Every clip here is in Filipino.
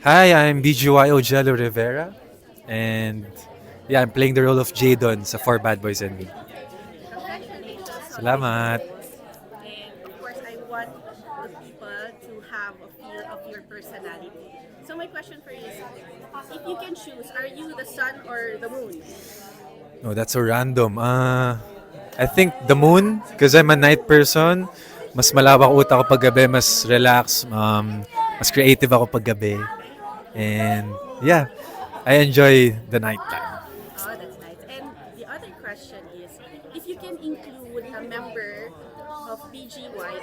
Hi, I'm BGYO Jello Rivera, and yeah, I'm playing the role of Jadon sa Four Bad Boys and Me. Congratulations on this Salamat. role. And of course, I want the people to have a feel of your personality. So my question for you is, if you can choose, are you the sun or the moon? No, that's so random. I think the moon, because I'm a night person. Mas malawak utak ko pag gabi, mas relax, mas creative ako pag gabi. And yeah, I enjoy the nighttime. Oh, that's nice. And the other question is, if you can include a member of BGYO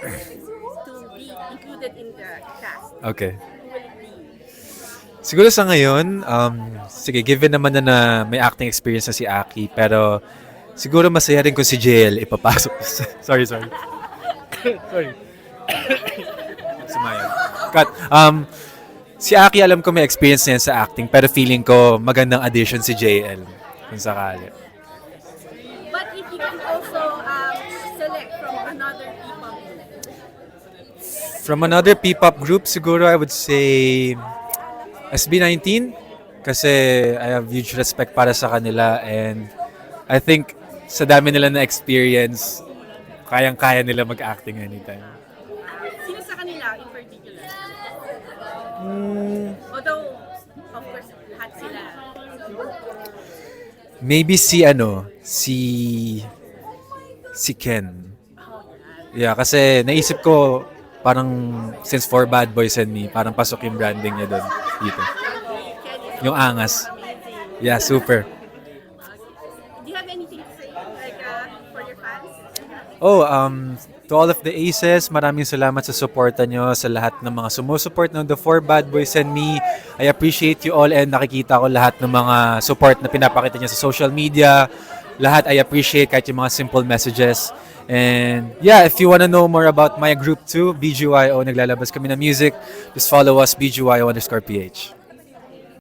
to be included in the cast, Okay. who will it be? Siguro sa ngayon, sige, given naman na may acting experience na si Aki, pero siguro masaya rin kung si JL ipapasok. Sorry. Sorry. Sumayan. Cut. Si Aki alam ko may experience na yan sa acting, pero feeling ko magandang addition si JL kung sakali. But if you can also select from another people group, From another P-pop group, siguro I would say SB19 kasi I have huge respect para sa kanila and I think sa dami nila na experience, kayang-kaya nila mag-acting anytime. sino sa kanila in particular? Mm, Although, of course, lahat sila. maybe si Ken. Oh, Yeah, kasi naisip ko parang since for Bad Boys and Me, parang pasok yung branding niya doon dito. Ken is Yung angas. amazing. Yeah, super. Do you have anything to say like, for your fans? Oh, to all of the aces, maraming salamat sa suporta nyo, sa lahat ng mga sumusuport ng The Four Bad Boys and Me. I appreciate you all and nakikita ko lahat ng mga support na pinapakita nyo sa social media. Lahat I appreciate kahit yung mga simple messages. And yeah, if you wanna know more about my group too, BGYO, naglalabas kami ng music, just follow us, BGYO_PH.